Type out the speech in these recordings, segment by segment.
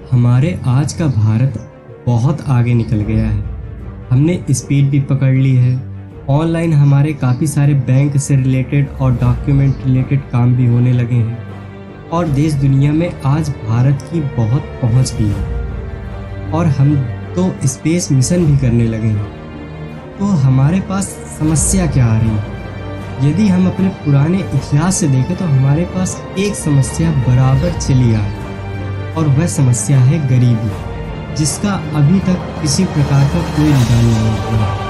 हमारे आज का भारत बहुत आगे निकल गया है। हमने स्पीड भी पकड़ ली है। ऑनलाइन हमारे काफ़ी सारे बैंक से रिलेटेड और डॉक्यूमेंट रिलेटेड काम भी होने लगे हैं और देश दुनिया में आज भारत की बहुत पहुंच भी है और हम तो स्पेस मिशन भी करने लगे हैं। तो हमारे पास समस्या क्या आ रही है? यदि हम अपने पुराने इतिहास से देखें तो हमारे पास एक समस्या बराबर चली आ रही है और वह समस्या है गरीबी, जिसका अभी तक किसी प्रकार का कोई निदान नहीं हुआ है।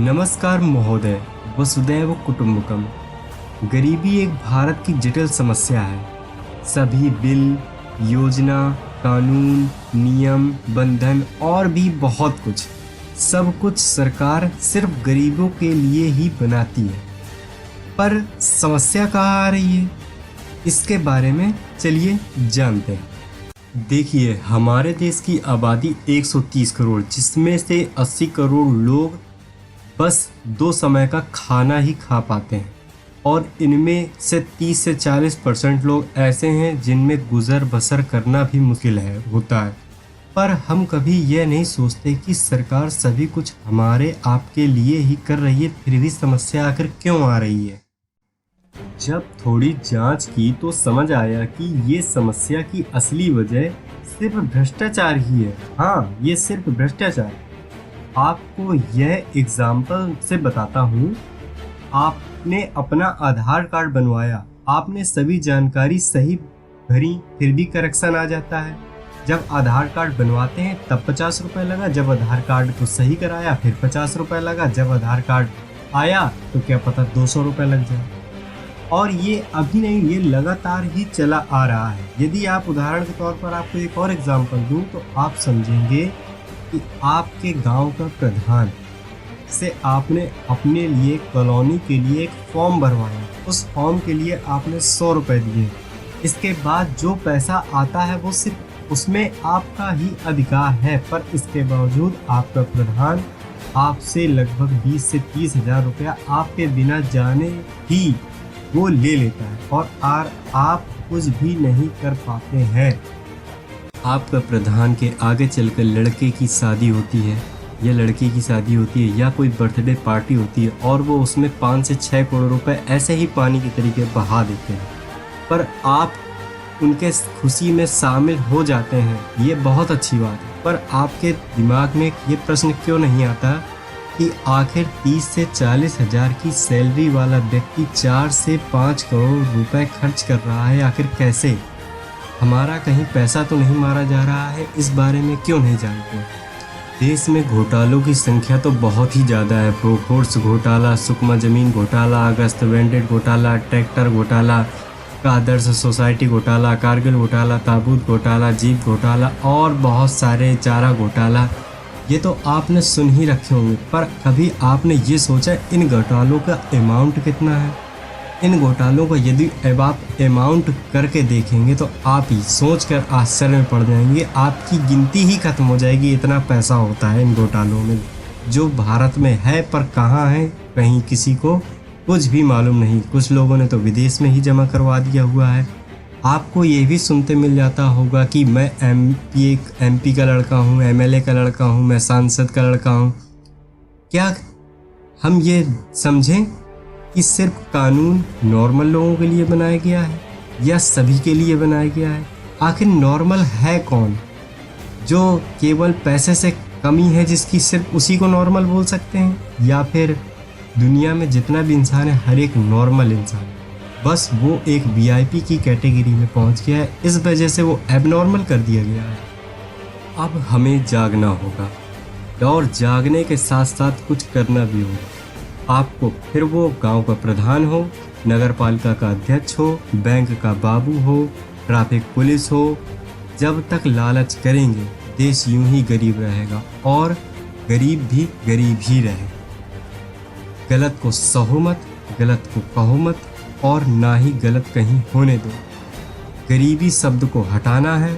नमस्कार महोदय, वसुदैव कुटुंबकम। गरीबी एक भारत की जटिल समस्या है। सभी बिल, योजना, कानून, नियम, बंधन और भी बहुत कुछ, सब कुछ सरकार सिर्फ गरीबों के लिए ही बनाती है। पर समस्या कहाँ आ रही है, इसके बारे में चलिए जानते हैं। देखिए, हमारे देश की आबादी 130 करोड़, जिसमें से 80 करोड़ लोग बस 2 समय का खाना ही खा पाते हैं और इनमें से 30 से 40% लोग ऐसे हैं जिनमें गुजर बसर करना भी मुश्किल होता है। पर हम कभी यह नहीं सोचते कि सरकार सभी कुछ हमारे आपके लिए ही कर रही है, फिर भी समस्या आखिर क्यों आ रही है। जब थोड़ी जांच की तो समझ आया कि ये समस्या की असली वजह सिर्फ भ्रष्टाचार ही है। हाँ, ये सिर्फ भ्रष्टाचार। आपको यह एग्जाम्पल से बताता हूँ। आपने अपना आधार कार्ड बनवाया, आपने सभी जानकारी सही भरी, फिर भी करेक्शन आ जाता है। जब आधार कार्ड बनवाते हैं तब 50 रुपये लगा, जब आधार कार्ड को सही कराया फिर 50 रुपये लगा, जब आधार कार्ड आया तो क्या पता 200 रुपये लग जाए। और ये अभी नहीं, ये लगातार ही चला आ रहा है। यदि आप उदाहरण के तौर पर आपको एक और एग्जाम्पल दूँ तो आप समझेंगे कि आपके गांव का प्रधान से आपने अपने लिए कॉलोनी के लिए एक फॉर्म भरवाया, उस फॉर्म के लिए आपने 100 रुपये दिए। इसके बाद जो पैसा आता है वो सिर्फ उसमें आपका ही अधिकार है, पर इसके बावजूद आपका प्रधान आपसे लगभग 20 से 30 हज़ार रुपया आपके बिना जाने ही वो ले लेता है और आप कुछ भी नहीं कर पाते हैं। आपका प्रधान के आगे चलकर लड़के की शादी होती है या लड़की की शादी होती है या कोई बर्थडे पार्टी होती है और वो उसमें 5 से 6 करोड़ रुपए ऐसे ही पानी के तरीके बहा देते हैं, पर आप उनके खुशी में शामिल हो जाते हैं। ये बहुत अच्छी बात है, पर आपके दिमाग में ये प्रश्न क्यों नहीं आता कि आखिर 30 से 40 हज़ार की सैलरी वाला व्यक्ति 4 से 5 करोड़ रुपए खर्च कर रहा है, आखिर कैसे? हमारा कहीं पैसा तो नहीं मारा जा रहा है, इस बारे में क्यों नहीं जानते? देश में घोटालों की संख्या तो बहुत ही ज़्यादा है। बोफोर्स घोटाला, सुकमा जमीन घोटाला, अगस्त वेंडेड घोटाला, ट्रैक्टर घोटाला, आदर्श सोसाइटी घोटाला, कारगिल घोटाला, ताबूत घोटाला, जीप घोटाला और बहुत सारे चारा घोटाला। ये तो आपने सुन ही रखे होंगे, पर कभी आपने ये सोचा इन घोटालों का अमाउंट कितना है? इन घोटालों का यदि अब आप अमाउंट करके देखेंगे तो आप ही सोच कर आश्चर्य में पड़ जाएंगे। आपकी गिनती ही खत्म हो जाएगी, इतना पैसा होता है इन घोटालों में जो भारत में है, पर कहाँ है कहीं किसी को कुछ भी मालूम नहीं। कुछ लोगों ने तो विदेश में ही जमा करवा दिया हुआ है। आपको ये भी सुनते मिल जाता होगा कि मैं एमपी का लड़का हूँ, एमएलए का लड़का हूँ, मैं सांसद का लड़का हूँ। क्या हम ये समझें कि सिर्फ कानून नॉर्मल लोगों के लिए बनाया गया है या सभी के लिए बनाया गया है? आखिर नॉर्मल है कौन? जो केवल पैसे से कमी है जिसकी सिर्फ उसी को नॉर्मल बोल सकते हैं, या फिर दुनिया में जितना भी इंसान है हर एक नॉर्मल इंसान, बस वो एक वीआईपी की कैटेगरी में पहुंच गया है, इस वजह से वो एबनॉर्मल कर दिया गया है। अब हमें जागना होगा और जागने के साथ साथ कुछ करना भी होगा। आपको फिर वो गांव का प्रधान हो, नगर पालिका का अध्यक्ष हो, बैंक का बाबू हो, ट्रैफिक पुलिस हो, जब तक लालच करेंगे देश यूं ही गरीब रहेगा और गरीब भी गरीब ही रहे। गलत को सहो मत, गलत को कहो मत और ना ही गलत कहीं होने दो। गरीबी शब्द को हटाना है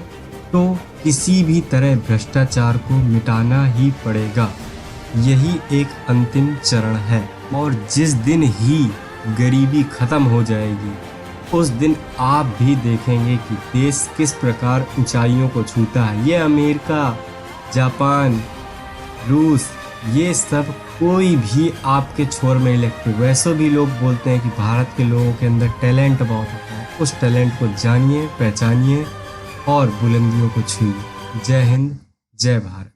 तो किसी भी तरह भ्रष्टाचार को मिटाना ही पड़ेगा। यही एक अंतिम चरण है और जिस दिन ही गरीबी खत्म हो जाएगी उस दिन आप भी देखेंगे कि देश किस प्रकार ऊंचाइयों को छूता है। ये अमेरिका, जापान, रूस, ये सब कोई भी आपके छोर में नहीं लगते। वैसे भी लोग बोलते हैं कि भारत के लोगों के अंदर टैलेंट बहुत होता है। उस टैलेंट को जानिए, पहचानिए और बुलंदियों को छूइए। जय हिंद, जय भारत।